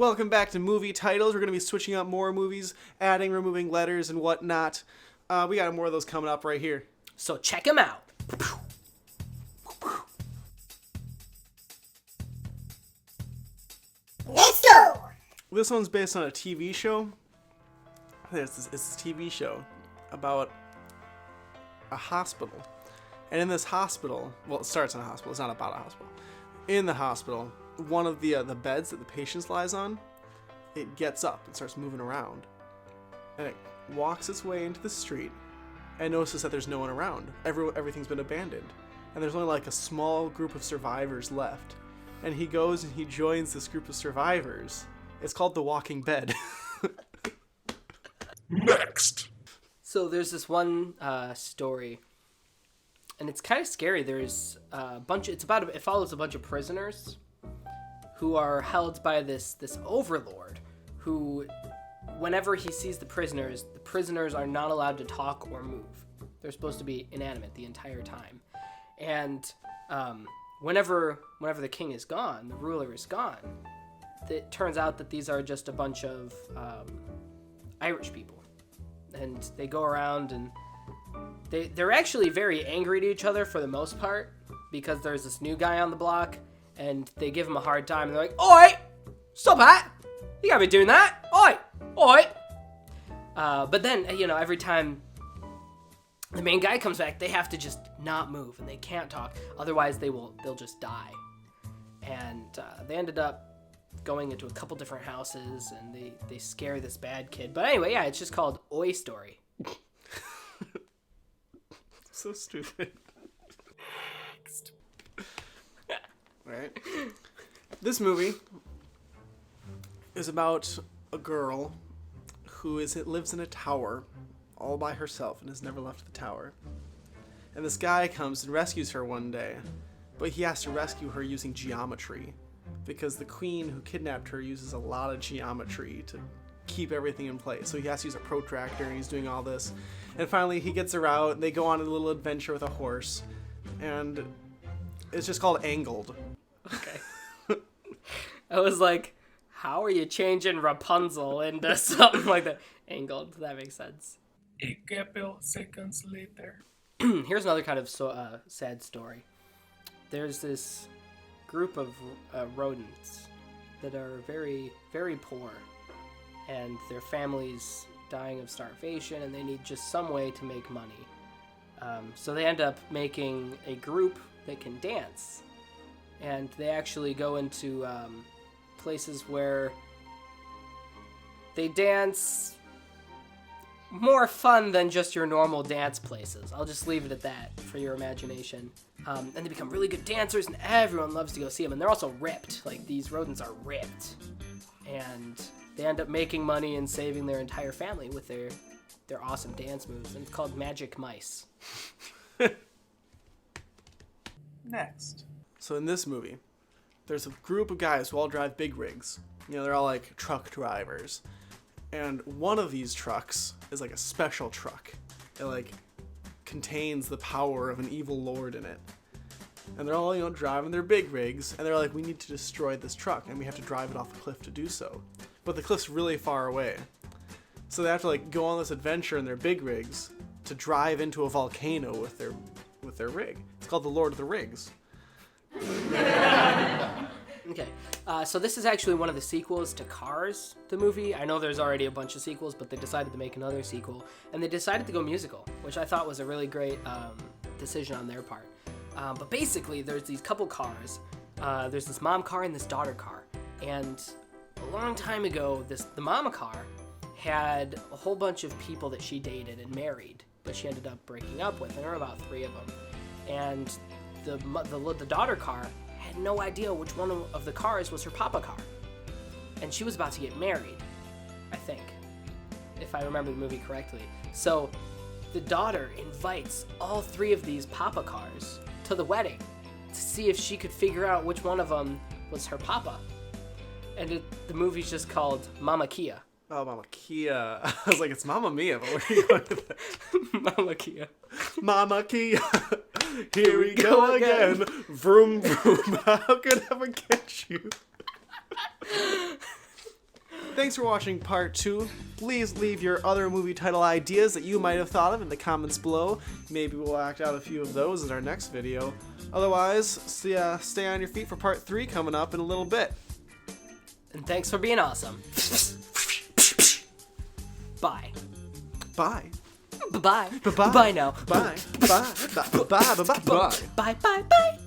Welcome back to movie titles. We're going to be switching up more movies, adding, removing letters and whatnot. We got more of those coming up right here. So check them out. Let's go! This one's based on a TV show. It's this TV show about a hospital. And in this hospital, well, it starts in a hospital. It's not about a hospital. In the hospital, one of the beds that the patient lies on, it gets up and starts moving around. And it walks its way into the street and notices that there's no one around. Everything's been abandoned. And there's only like a small group of survivors left. And he goes and he joins this group of survivors. It's called The Walking Bed. Next. So there's this one story, and it's kind of scary. There's a bunch. It follows a bunch of prisoners who are held by this overlord who, whenever he sees the prisoners are not allowed to talk or move. They're supposed to be inanimate the entire time. And whenever the king is gone, the ruler is gone, it turns out that these are just a bunch of Irish people. And they go around and they're actually very angry to each other for the most part, because there's this new guy on the block and they give him a hard time and they're like, "Oi! Stop that! You gotta be doing that! Oi! Oi!" But then, every time the main guy comes back, they have to just not move and they can't talk. Otherwise they'll just die. And they ended up going into a couple different houses and they scare this bad kid. But anyway, yeah, it's just called Oi Story. So stupid. Right. This movie is about a girl who lives in a tower all by herself and has never left the tower. And this guy comes and rescues her one day, but he has to rescue her using geometry, because the queen who kidnapped her uses a lot of geometry to keep everything in place. So he has to use a protractor and he's doing all this. And finally he gets her out and they go on a little adventure with a horse. And it's just called Angled. Okay. I was like, how are you changing Rapunzel into something like that? Angled, that makes sense. A couple seconds later. Here's another kind of sad story. There's this group of rodents that are very, very poor, and their families dying of starvation, and they need just some way to make money. So they end up making a group that can dance, and they actually go into places where they dance more fun than just your normal dance places. I'll just leave it at that for your imagination. And they become really good dancers, and everyone loves to go see them. And they're also ripped. Like, these rodents are ripped. And they end up making money and saving their entire family with their awesome dance moves. And it's called Magic Mice. Next. So in this movie, there's a group of guys who all drive big rigs. They're all like truck drivers. And one of these trucks is like a special truck. It like contains the power of an evil lord in it. And they're all, driving their big rigs, and they're like, we need to destroy this truck, and we have to drive it off the cliff to do so. But the cliff's really far away. So they have to like go on this adventure in their big rigs to drive into a volcano with their rig. It's called the Lord of the Rigs. Okay, so this is actually one of the sequels to Cars, the movie. I know there's already a bunch of sequels, but they decided to make another sequel, and they decided to go musical, which I thought was a really great decision on their part. But basically, there's these couple cars. There's this mom car and this daughter car, and a long time ago, the mama car had a whole bunch of people that she dated and married, but she ended up breaking up with, and there were about 3 of them. And the daughter car had no idea which one of the cars was her papa car. And she was about to get married, I think, if I remember the movie correctly. So the daughter invites all 3 of these papa cars to the wedding to see if she could figure out which one of them was her papa. And the movie's just called Mama Kia. Oh, Mama Kia. I was like, it's Mamma Mia, but where are you going with that? Mama Kia. Mama Kia. Here we go again. Vroom, vroom. How could I forget you? Thanks for watching part 2. Please leave your other movie title ideas that you might have thought of in the comments below. Maybe we'll act out a few of those in our next video. Otherwise, stay on your feet for part 3 coming up in a little bit. And thanks for being awesome. Bye. Bye. Bye-bye. Bye-bye. Bye now. Bye. Bye. Bye. Bye. Bye. Bye. Bye. Bye, bye, bye.